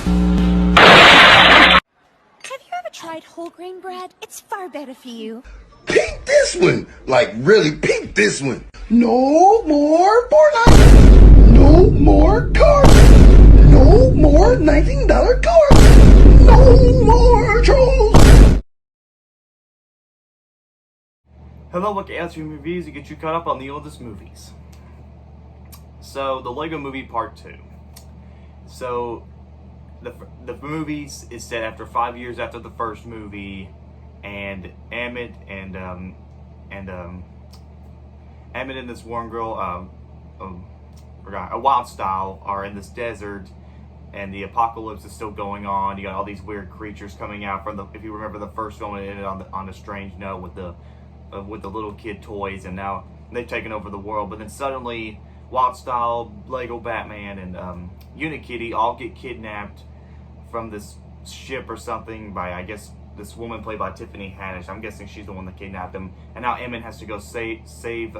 Have you ever tried whole grain bread? It's far better for you. Peep this one. Like, really, peep this one. No more Fortnite. No more cars. No more $19 cars. No more trolls. Hello, look at LTM reviews to get you caught up on the oldest movies. So, the Lego Movie Part 2. So, the movies is set after 5 years after the first movie, and Emmett and this one girl, a Wild Style, are in this desert, and the apocalypse is still going on. You got all these weird creatures coming out from the. If you remember the first film, it ended on a strange note with the little kid toys, and now they've taken over the world. But then suddenly, Wild Style, Lego Batman, and Unikitty all get kidnapped from this ship or something by, I guess, this woman played by Tiffany Haddish. I'm guessing she's the one that kidnapped them. And now Emmett has to go save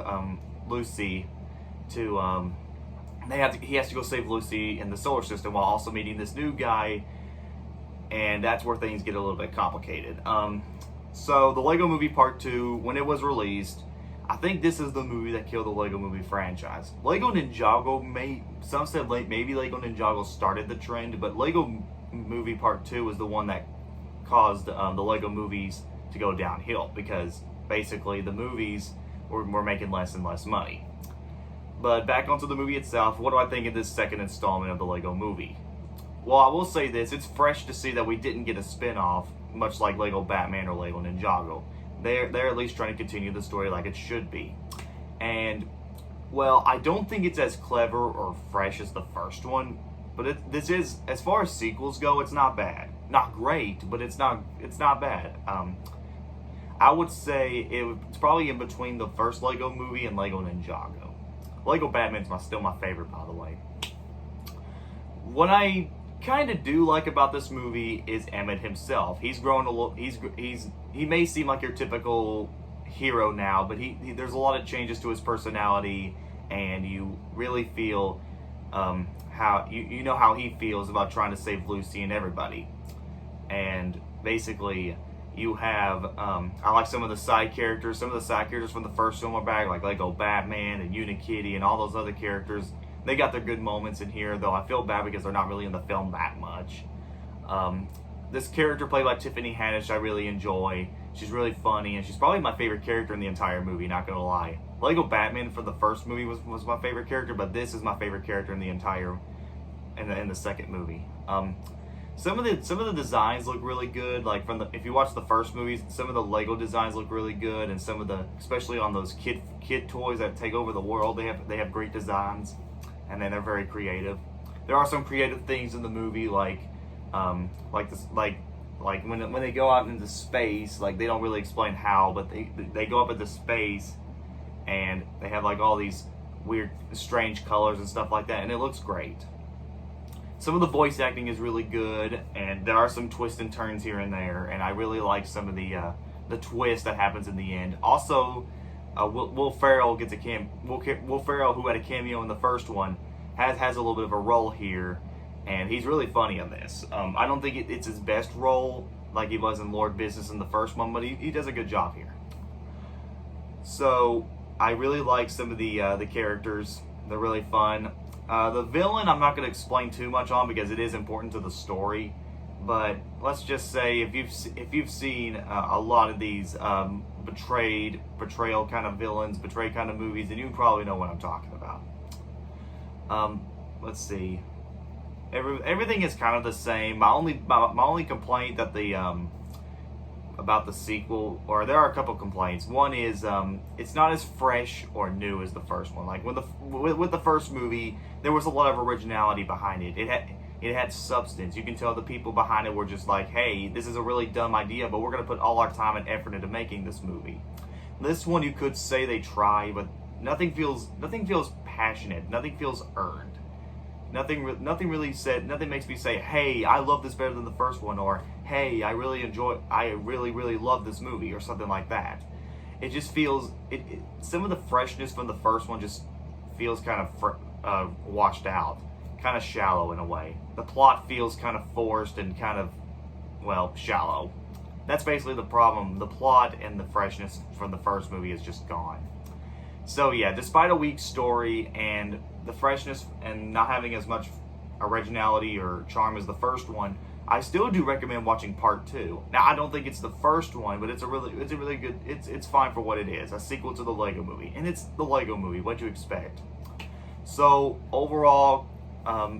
Lucy to he has to go save Lucy in the solar system while also meeting this new guy, and that's where things get a little bit complicated. So the Lego Movie Part 2, when it was released, I think this is the movie that killed the Lego Movie franchise. Lego Ninjago, some said maybe Lego Ninjago started the trend, but Lego Movie Part 2 was the one that caused the Lego movies to go downhill, because basically the movies were making less and less money. But back onto the movie itself, what do I think of this second installment of the Lego Movie? Well, I will say this, it's fresh to see that we didn't get a spin-off, much like Lego Batman or Lego Ninjago. They're at least trying to continue the story like it should be. And, well, I don't think it's as clever or fresh as the first one, but this is, as far as sequels go, it's not bad. Not great, but it's not bad. I would say it's probably in between the first Lego Movie and Lego Ninjago. Lego Batman's still my favorite, by the way. What I kind of do like about this movie is Emmett himself. He's grown a little. He may seem like your typical hero now, but there's a lot of changes to his personality, and you really feel how you know how he feels about trying to save Lucy and everybody. And basically, you have I like some of the side characters. Some of the side characters from the first film are back, like Lego Batman and Unikitty and all those other characters. They got their good moments in here, though I feel bad because they're not really in the film that much. This character played by Tiffany Haddish I really enjoy. She's really funny, and she's probably my favorite character in the entire movie, not gonna lie. Lego Batman for the first movie was my favorite character, but this is my favorite character in the entire in the second movie. Some of the designs look really good. Like if you watch the first movies, some of the Lego designs look really good, and some of especially on those kid toys that take over the world, they have great designs, and then they're very creative. There are some creative things in the movie, like when they go out into space, like they don't really explain how, but they go up into space, and they have like all these weird, strange colors and stuff like that, and it looks great. Some of the voice acting is really good, and there are some twists and turns here and there, and I really like some of the twist that happens in the end. Also, Will Ferrell gets Will Ferrell, who had a cameo in the first one, has a little bit of a role here, and he's really funny in this. I don't think it's his best role like he was in Lord Business in the first one, but he does a good job here. So I really like some of the characters. They're really fun. The villain I'm not going to explain too much on because it is important to the story, but let's just say if you've seen a lot of these betrayal kind of villains, betrayed kind of movies, then you probably know what I'm talking about. Let's see. Everything is kind of the same. My only complaint that about the sequel, or there are a couple complaints. One is it's not as fresh or new as the first one. Like with the first movie, there was a lot of originality behind it. It had substance. You can tell the people behind it were just like, hey, this is a really dumb idea, but we're going to put all our time and effort into making this movie. This one, you could say they try, but nothing feels passionate. Nothing feels earned. Nothing really said. Nothing makes me say, "Hey, I love this better than the first one," or "Hey, I really love this movie," or something like that. It just feels some of the freshness from the first one just feels kind of washed out. kind of shallow in a way. The plot feels kind of forced and kind of, well, shallow. That's basically the problem. The plot and the freshness from the first movie is just gone. So yeah, despite a weak story and the freshness and not having as much originality or charm as the first one, I still do recommend watching part 2. Now, I don't think it's the first one, but it's a really good, it's fine for what it is, a sequel to the Lego Movie. And it's the Lego Movie, what you expect. So, overall,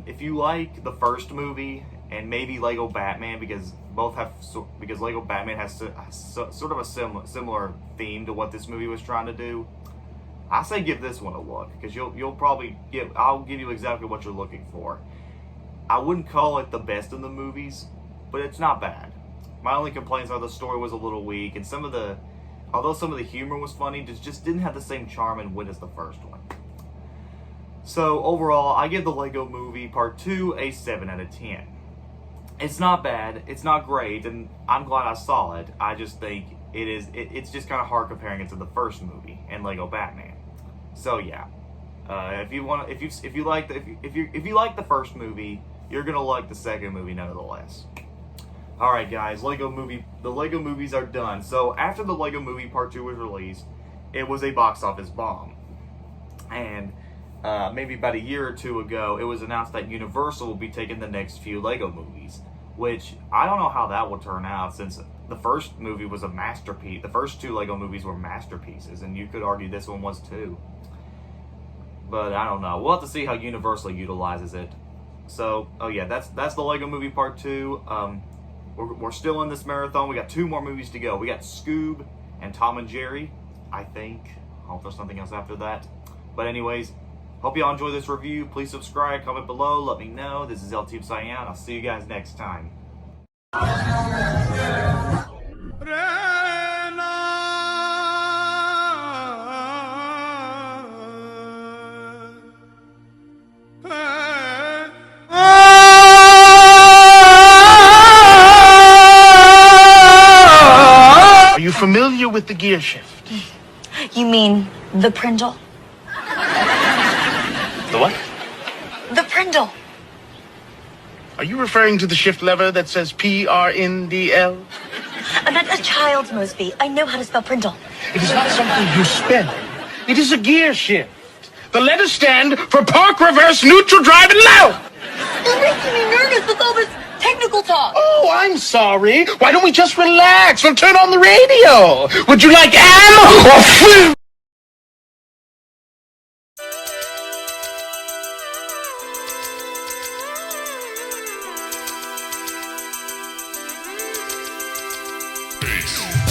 if you like the first movie and maybe Lego Batman, because Lego Batman has sort of a similar theme to what this movie was trying to do, I say give this one a look, because I'll give you exactly what you're looking for. I wouldn't call it the best of the movies, but it's not bad. My only complaints are the story was a little weak, and although some of the humor was funny, just didn't have the same charm and wit as the first one. So overall, I give the Lego Movie Part 2 a 7 out of 10. It's not bad, it's not great, and I'm glad I saw it. I just think it's just kind of hard comparing it to the first movie and Lego Batman. So yeah, if you like the first movie, you're gonna like the second movie nonetheless. All right, guys, the Lego movies are done. So after the Lego Movie Part 2 was released, it was a box office bomb, and maybe about a year or two ago, it was announced that Universal will be taking the next few Lego movies, which I don't know how that will turn out, since the first movie was a masterpiece. The first 2 Lego movies were masterpieces, and you could argue this one was too. But I don't know. We'll have to see how Universal utilizes it. So, oh yeah, that's the Lego Movie Part 2. We're still in this marathon. We got 2 more movies to go. We got Scoob and Tom and Jerry, I think. I hope there's something else after that. But anyways, hope y'all enjoy this review. Please subscribe, comment below, let me know. This is LTM signing out. I'll see you guys next time. Are you familiar with the gear shift? You mean the Prindle? The what? The Prindle. Are you referring to the shift lever that says PRNDL? That's a child's Mosby. I know how to spell Prindle. It is not something you spell. It is a gear shift. The letters stand for park, reverse, neutral, drive, and low. You're making me nervous with all this technical talk. Oh, I'm sorry. Why don't we just relax and turn on the radio? Would you like am or food? Peace.